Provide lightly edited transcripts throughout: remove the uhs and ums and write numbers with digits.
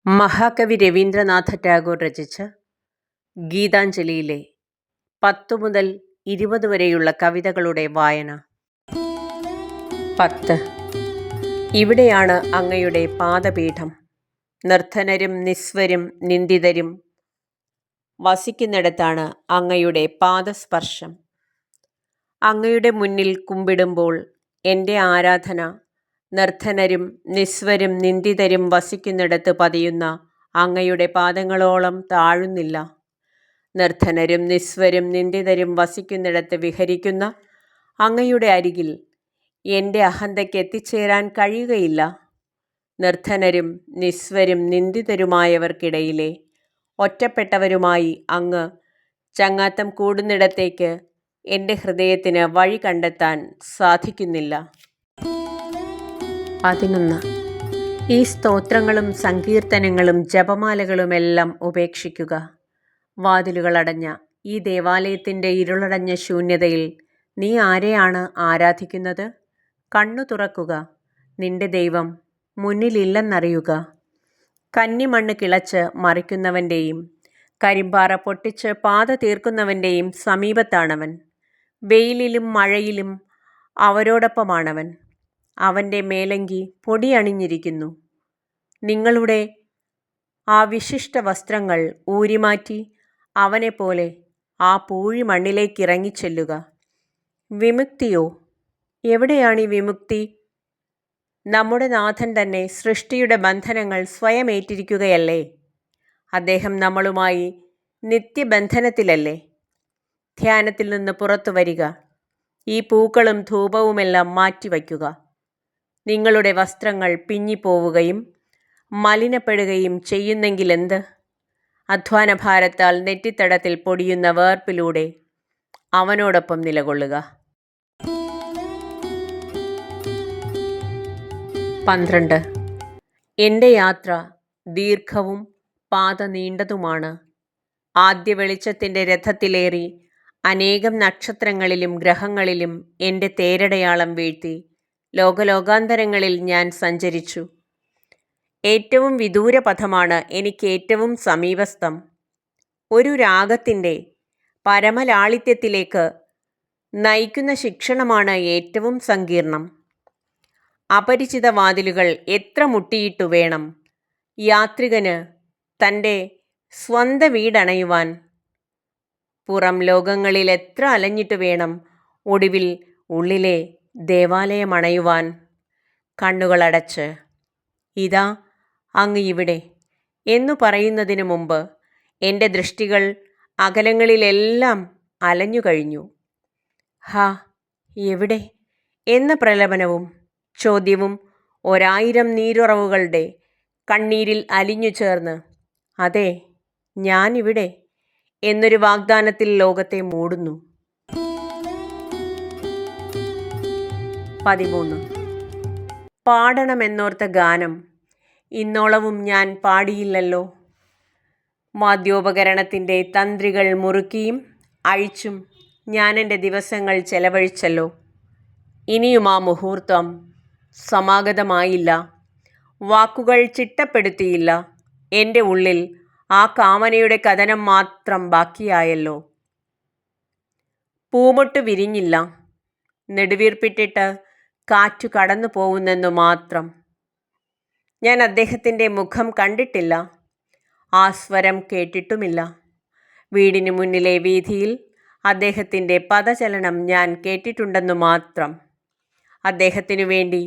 മഹാകവി രവീന്ദ്രനാഥ ടാഗോർ രചിച്ച ഗീതാഞ്ജലിയിലെ 10 മുതൽ 20 വരെയുള്ള കവിതകളുടെ വായന. 10. ഇവിടെയാണ് അങ്ങയുടെ പാദപീഠം. നിർധനരും നിസ്വരും നിന്ദിതരും വസിക്കുന്നിടത്താണ് അങ്ങയുടെ പാദസ്പർശം. അങ്ങയുടെ മുന്നിൽ കുമ്പിടുമ്പോൾ എൻ്റെ ആരാധന നിർധനരും നിസ്വരും നിന്ദിതരും വസിക്കുന്നിടത്ത് പതിയുന്ന അങ്ങയുടെ പാദങ്ങളോളം താഴുന്നില്ല. നിർധനരും നിസ്വരും നിന്ദിതരും വസിക്കുന്നിടത്ത് വിഹരിക്കുന്ന അങ്ങയുടെ അരികിൽ എൻ്റെ അഹന്തയ്ക്ക് എത്തിച്ചേരാൻ കഴിയുകയില്ല. നിർധനരും നിസ്വരും നിന്ദിതരുമായവർക്കിടയിലെ ഒറ്റപ്പെട്ടവരുമായി അങ്ങ് ചങ്ങാത്തം കൂടുന്നിടത്തേക്ക് എൻ്റെ ഹൃദയത്തിന് വഴി കണ്ടെത്താൻ സാധിക്കുന്നില്ല. 11. ഈ സ്തോത്രങ്ങളും സങ്കീർത്തനങ്ങളും ജപമാലകളുമെല്ലാം ഉപേക്ഷിക്കുക. വാതിലുകളടഞ്ഞ ഈ ദേവാലയത്തിൻ്റെ ഇരുളടഞ്ഞ ശൂന്യതയിൽ നീ ആരെയാണ് ആരാധിക്കുന്നത്? കണ്ണു തുറക്കുക. നിന്റെ ദൈവം മുന്നിലില്ലെന്നറിയുക. കന്നിമണ്ണ് കിളച്ച് മറിക്കുന്നവൻ്റെയും കരിമ്പാറ പൊട്ടിച്ച് പാത തീർക്കുന്നവൻ്റെയും സമീപത്താണവൻ. വെയിലിലും മഴയിലും അവരോടൊപ്പമാണവൻ. അവൻ്റെ മേലങ്കി പൊടിയണിഞ്ഞിരിക്കുന്നു. നിങ്ങളുടെ ആ വിശിഷ്ട വസ്ത്രങ്ങൾ ഊരിമാറ്റി അവനെപ്പോലെ ആ പൂഴി മണ്ണിലേക്കിറങ്ങിച്ചെല്ലുക. വിമുക്തിയോ? എവിടെയാണീ വിമുക്തി? നമ്മുടെ നാഥൻ തന്നെ സൃഷ്ടിയുടെ ബന്ധനങ്ങൾ സ്വയം ഏറ്റിരിക്കുകയല്ലേ? അദ്ദേഹം നമ്മളുമായി നിത്യബന്ധനത്തിലല്ലേ? ധ്യാനത്തിൽ നിന്ന് പുറത്തു വരിക. ഈ പൂക്കളും ധൂപവുമെല്ലാം മാറ്റിവയ്ക്കുക. നിങ്ങളുടെ വസ്ത്രങ്ങൾ പിഞ്ഞിപ്പോവുകയും മലിനപ്പെടുകയും ചെയ്യുന്നെങ്കിലെന്ത്? അധ്വാനഭാരത്താൽ നെറ്റിത്തടത്തിൽ പൊടിയുന്ന വേർപ്പിലൂടെ അവനോടൊപ്പം നിലകൊള്ളുക. 12. എൻ്റെ യാത്ര ദീർഘവും പാത നീണ്ടതുമാണ്. ആദ്യ വെളിച്ചത്തിൻ്റെ രഥത്തിലേറി അനേകം നക്ഷത്രങ്ങളിലും ഗ്രഹങ്ങളിലും എൻ്റെ തേരടയാളം വീഴ്ത്തി ലോകലോകാന്തരങ്ങളിൽ ഞാൻ സഞ്ചരിച്ചു. ഏറ്റവും വിദൂര പഥമാണ് എനിക്ക് ഏറ്റവും സമീപസ്ഥം. ഒരു രാഗത്തിൻ്റെ പരമലാളിത്യത്തിലേക്ക് നയിക്കുന്ന ശിക്ഷണമാണ് ഏറ്റവും സങ്കീർണം. അപരിചിത വാതിലുകൾ എത്ര മുട്ടിയിട്ടു വേണം യാത്രികന് തൻ്റെ സ്വന്ത വീടണയുവാൻ? പുറം ലോകങ്ങളിൽ എത്ര അലഞ്ഞിട്ടു വേണം ഒടുവിൽ ഉള്ളിലെ ദേവാലയമണയുവാൻ? കണ്ണുകളടച്ച് ഇതാ അങ്ങ് ഇവിടെ എന്നു പറയുന്നതിനു മുമ്പ് എൻ്റെ ദൃഷ്ടികൾ അകലങ്ങളിലെല്ലാം അലഞ്ഞു കഴിഞ്ഞു. ഹാ, എവിടെ എന്ന പ്രലപനവും ചോദ്യവും 1000 നീരുറവുകളുടെ കണ്ണീരിൽ അലിഞ്ഞു ചേർന്ന് അതെ ഞാനിവിടെ എന്നൊരു വാഗ്ദാനത്തിൽ ലോകത്തെ മൂടുന്നു. 13. പാടണമെന്നോർത്ത ഗാനം ഇന്നോളവും ഞാൻ പാടിയില്ലല്ലോ. വാദ്യോപകരണത്തിൻ്റെ തന്ത്രികൾ മുറുക്കിയും അഴിച്ചും ഞാൻ എൻ്റെ ദിവസങ്ങൾ ചെലവഴിച്ചല്ലോ. ഇനിയും ആ മുഹൂർത്തം സമാഗതമായില്ല. വാക്കുകൾ ചിട്ടപ്പെടുത്തിയില്ല. എൻ്റെ ഉള്ളിൽ ആ കാമനയുടെ കഥനം മാത്രം ബാക്കിയായല്ലോ. പൂമൊട്ട് വിരിഞ്ഞില്ല. നെടുവീർപ്പിട്ടിട്ട് കാറ്റു കടന്നു പോകുന്നെന്നു മാത്രം. ഞാൻ അദ്ദേഹത്തിൻ്റെ മുഖം കണ്ടിട്ടില്ല. ആ സ്വരം കേട്ടിട്ടുമില്ല. വീടിനു മുന്നിലെ വീഥിയിൽ അദ്ദേഹത്തിൻ്റെ പദചലനം ഞാൻ കേട്ടിട്ടുണ്ടെന്നു മാത്രം. അദ്ദേഹത്തിനു വേണ്ടി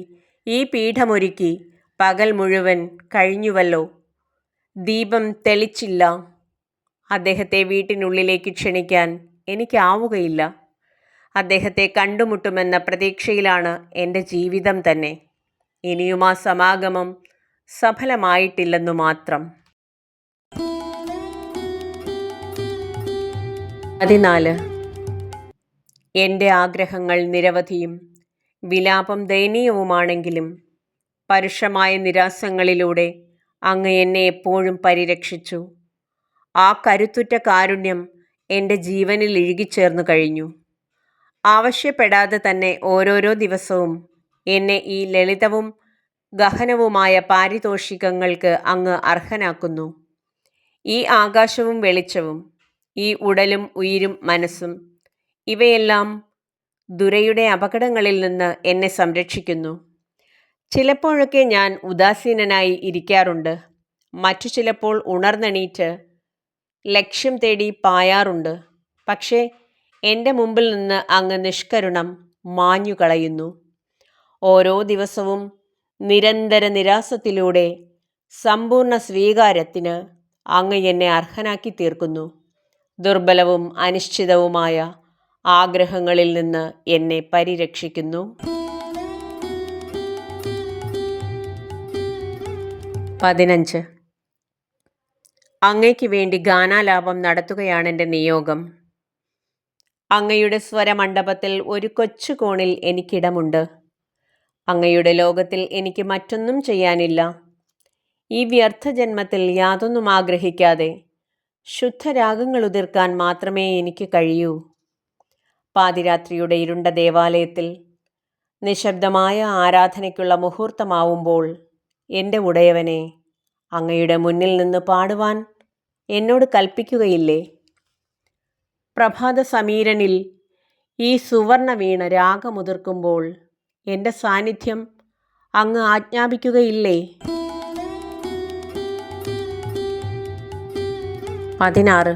ഈ പീഠമൊരുക്കി പകൽ മുഴുവൻ കഴിഞ്ഞുവല്ലോ. ദീപം തെളിച്ചില്ല. അദ്ദേഹത്തെ വീട്ടിനുള്ളിലേക്ക് ക്ഷണിക്കാൻ എനിക്കാവുകയില്ല. അദ്ദേഹത്തെ കണ്ടുമുട്ടുമെന്ന പ്രതീക്ഷയിലാണ് എൻ്റെ ജീവിതം തന്നെ. ഇനിയും ആ സമാഗമം സഫലമായിട്ടില്ലെന്നു മാത്രം. 14. എൻ്റെ ആഗ്രഹങ്ങൾ നിരവധിയും വിലാപം ദയനീയവുമാണെങ്കിലും പരുഷമായ നിരാസങ്ങളിലൂടെ അങ്ങ് എന്നെ എപ്പോഴും പരിരക്ഷിച്ചു. ആ കരുത്തുറ്റ കാരുണ്യം എൻ്റെ ജീവനിൽ ഇഴുകിച്ചേർന്നു കഴിഞ്ഞു. ആവശ്യപ്പെടാതെ തന്നെ ഓരോരോ ദിവസവും എന്നെ ഈ ലളിതവും ഗഹനവുമായ പാരിതോഷികങ്ങൾക്ക് അങ്ങ് അർഹനാക്കുന്നു. ഈ ആകാശവും വെളിച്ചവും, ഈ ഉടലും ഉയിരും മനസ്സും, ഇവയെല്ലാം ദുരയുടെ അപകടങ്ങളിൽ നിന്ന് എന്നെ സംരക്ഷിക്കുന്നു. ചിലപ്പോഴൊക്കെ ഞാൻ ഉദാസീനനായി ഇരിക്കാറുണ്ട്. മറ്റു ചിലപ്പോൾ ഉണർന്നെണീറ്റ് ലക്ഷ്യം തേടി പായാറുണ്ട്. പക്ഷേ എൻ്റെ മുമ്പിൽ നിന്ന് അങ്ങ് നിഷ്കരുണം മാഞ്ഞുകളയുന്നു. ഓരോ ദിവസവും നിരന്തര നിരാസത്തിലൂടെ സമ്പൂർണ്ണ സ്വീകാരത്തിന് അങ്ങ് എന്നെ അർഹനാക്കി തീർക്കുന്നു. ദുർബലവും അനിശ്ചിതവുമായ ആഗ്രഹങ്ങളിൽ നിന്ന് എന്നെ പരിരക്ഷിക്കുന്നു. 15. അങ്ങയ്ക്ക് വേണ്ടി ഗാനാലാപം നടത്തുകയാണെൻ്റെ നിയോഗം. അങ്ങയുടെ സ്വരമണ്ഡപത്തിൽ ഒരു കൊച്ചു കോണിൽ എനിക്കിടമുണ്ട്. അങ്ങയുടെ ലോകത്തിൽ എനിക്ക് മറ്റൊന്നും ചെയ്യാനില്ല. ഈ വ്യർത്ഥജന്മത്തിൽ യാതൊന്നും ആഗ്രഹിക്കാതെ ശുദ്ധരാഗങ്ങൾ ഉതിർക്കാൻ മാത്രമേ എനിക്ക് കഴിയൂ. പാതിരാത്രിയുടെ ഇരുണ്ട ദേവാലയത്തിൽ നിശബ്ദമായ ആരാധനയ്ക്കുള്ള മുഹൂർത്തമാവുമ്പോൾ എൻ്റെ ഉടയവനെ അങ്ങയുടെ മുന്നിൽ നിന്ന് പാടുവാൻ എന്നോട് കൽപ്പിക്കുകയില്ലേ? പ്രഭാത സമീരനിൽ ഈ സുവർണ വീണ രാഗമുതിർക്കുമ്പോൾ എൻ്റെ സാന്നിധ്യം അങ്ങ് ആജ്ഞാപിക്കുകയില്ലേ? 16.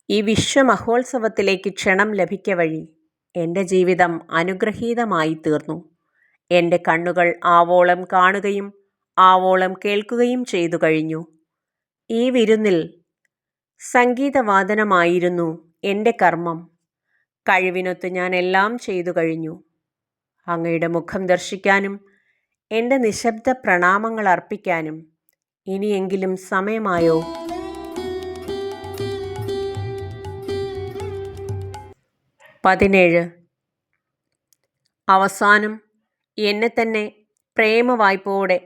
ഈ വിശ്വമഹോത്സവത്തിലേക്ക് ക്ഷണം ലഭിക്ക വഴി എൻ്റെ ജീവിതം അനുഗ്രഹീതമായി തീർന്നു. എൻ്റെ കണ്ണുകൾ ആവോളം കാണുകയും ആവോളം കേൾക്കുകയും ചെയ്തു കഴിഞ്ഞു. ഈ വിരുന്നിൽ സംഗീതവാദനമായിരുന്നു എൻ്റെ കർമ്മം. കഴിവിനൊത്ത് ഞാൻ എല്ലാം ചെയ്തു കഴിഞ്ഞു. അങ്ങയുടെ മുഖം ദർശിക്കാനും എൻ്റെ നിശബ്ദ പ്രണാമങ്ങൾ അർപ്പിക്കാനും ഇനിയെങ്കിലും സമയമായോ? 17. അവസാനം എന്നെ തന്നെ പ്രേമവായ്പോടെ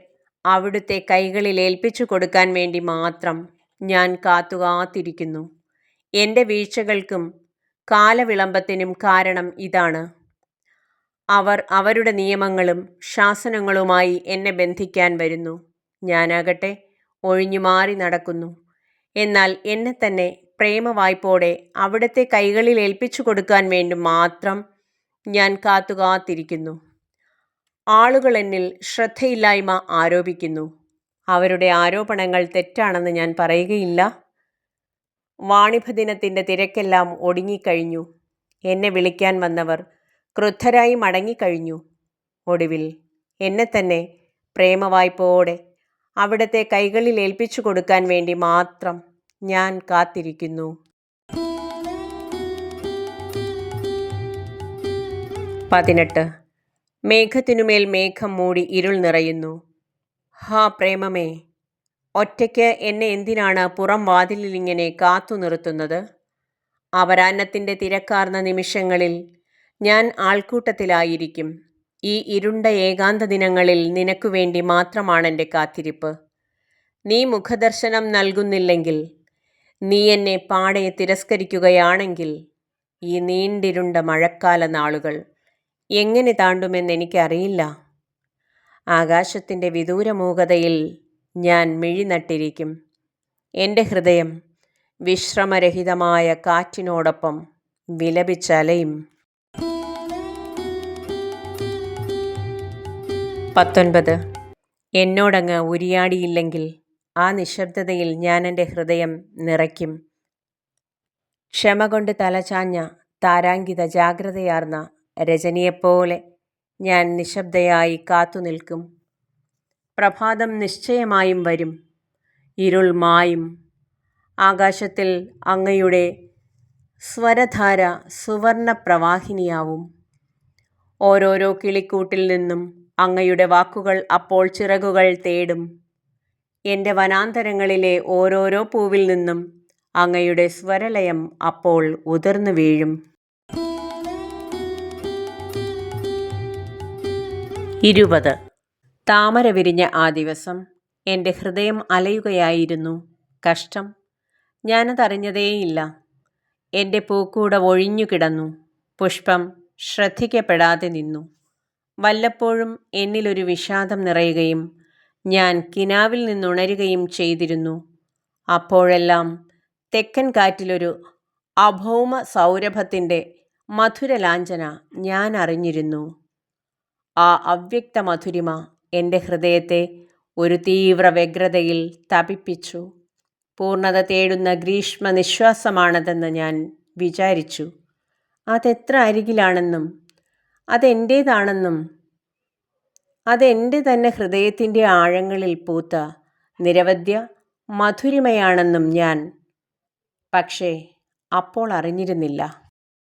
അവിടുത്തെ കൈകളിൽ ഏൽപ്പിച്ചു കൊടുക്കാൻ വേണ്ടി മാത്രം ഞാൻ കാത്തിരിക്കുന്നു. എൻ്റെ വീഴ്ചകൾക്കും കാലവിളംബത്തിനും കാരണം ഇതാണ്. അവർ അവരുടെ നിയമങ്ങളും ശാസനങ്ങളുമായി എന്നെ ബന്ധിക്കാൻ വരുന്നു. ഞാനാകട്ടെ ഒഴിഞ്ഞുമാറി നടക്കുന്നു. എന്നാൽ എന്നെ തന്നെ പ്രേമവായ്പോടെ അവിടുത്തെ കൈകളിൽ ഏൽപ്പിച്ചു കൊടുക്കാൻ വേണ്ടി മാത്രം ഞാൻ കാത്തിരിക്കുന്നു. ആളുകൾ എന്നിൽ ശ്രദ്ധയില്ലായ്മ ആരോപിക്കുന്നു. അവരുടെ ആരോപണങ്ങൾ തെറ്റാണെന്ന് ഞാൻ പറയുകയില്ല. വാണിഭദിനത്തിൻ്റെ തിരക്കെല്ലാം ഒടുങ്ങിക്കഴിഞ്ഞു. എന്നെ വിളിക്കാൻ വന്നവർ ക്രുദ്ധരായി മടങ്ങിക്കഴിഞ്ഞു. ഒടുവിൽ എന്നെ തന്നെ പ്രേമവായ്പോടെ അവിടുത്തെ കൈകളിൽ ഏൽപ്പിച്ചു കൊടുക്കാൻ വേണ്ടി മാത്രം ഞാൻ കാത്തിരിക്കുന്നു. 18. മേഘത്തിനുമേൽ മേഘം മൂടി ഇരുൾ നിറയുന്നു. ഹാ പ്രേമമേ, ഒറ്റയ്ക്ക് എന്നെ എന്തിനാണ് പുറം വാതിലിലിങ്ങനെ കാത്തു നിർത്തുന്നത്? അപരാഹ്നത്തിൻ്റെ തിരക്കാർന്ന നിമിഷങ്ങളിൽ ഞാൻ ആൾക്കൂട്ടത്തിലായിരിക്കും. ഈ ഇരുണ്ട ഏകാന്ത ദിനങ്ങളിൽ നിനക്കു വേണ്ടി മാത്രമാണെൻ്റെ കാത്തിരിപ്പ്. നീ മുഖദർശനം നൽകുന്നില്ലെങ്കിൽ, നീ എന്നെ പാടെ തിരസ്കരിക്കുകയാണെങ്കിൽ, ഈ നീണ്ടിരുണ്ട മഴക്കാല നാളുകൾ എങ്ങനെ താണ്ടുമെന്നെനിക്കറിയില്ല. ആകാശത്തിൻ്റെ വിദൂരമൂകതയിൽ ഞാൻ മിഴി നട്ടിരിക്കും. എൻ്റെ ഹൃദയം വിശ്രമരഹിതമായ കാറ്റിനോടൊപ്പം വിലപിച്ചലയും. 19. എന്നോടങ്ങ് ഉരിയാടിയില്ലെങ്കിൽ ആ നിശബ്ദതയിൽ ഞാൻ എൻ്റെ ഹൃദയം നിറയ്ക്കും. ക്ഷമ കൊണ്ട് തലചാഞ്ഞ താരാങ്കിത ജാഗ്രതയാർന്ന രജനിയെപ്പോലെ ഞാൻ നിശബ്ദയായി കാത്തുനിൽക്കും. പ്രഭാതം നിശ്ചയമായും വരും. ഇരുൾ മായും. ആകാശത്തിൽ അങ്ങയുടെ സ്വരധാര സുവർണ പ്രവാഹിനിയാവും. ഓരോരോ കിളിക്കൂട്ടിൽ നിന്നും അങ്ങയുടെ വാക്കുകൾ അപ്പോൾ ചിറകുകൾ തേടും. എൻ്റെ വനാന്തരങ്ങളിലെ ഓരോരോ പൂവിൽ നിന്നും അങ്ങയുടെ സ്വരലയം അപ്പോൾ ഉതിർന്നു വീഴും. 20. താമര വിരിഞ്ഞ ആ ദിവസം എൻ്റെ ഹൃദയം അലയുകയായിരുന്നു. കഷ്ടം, ഞാനതറിഞ്ഞതേയില്ല. എൻ്റെ പൂക്കൂട ഒഴിഞ്ഞു കിടന്നു. പുഷ്പം ശ്രദ്ധിക്കപ്പെടാതെ നിന്നു. വല്ലപ്പോഴും എന്നിലൊരു വിഷാദം നിറയുകയും ഞാൻ കിനാവിൽ നിന്നുണരുകയും ചെയ്തിരുന്നു. അപ്പോഴെല്ലാം തെക്കൻ കാറ്റിലൊരു അഭൗമ സൗരഭത്തിൻ്റെ മധുരലാഞ്ചന ഞാൻ അറിഞ്ഞിരുന്നു. ആ അവ്യക്ത മധുരിമ എൻ്റെ ഹൃദയത്തെ ഒരു തീവ്ര വ്യഗ്രതയിൽ തപിപ്പിച്ചു. പൂർണ്ണത തേടുന്ന ഗ്രീഷ്മ നിശ്വാസമാണതെന്ന് ഞാൻ വിചാരിച്ചു. അതെത്ര അരികിലാണെന്നും അതെൻ്റേതാണെന്നും അതെൻ്റെ തന്നെ ഹൃദയത്തിൻ്റെ ആഴങ്ങളിൽ പൂത്ത നിരവധ്യ മധുരിമയാണെന്നും ഞാൻ പക്ഷേ അപ്പോൾ അറിഞ്ഞിരുന്നില്ല.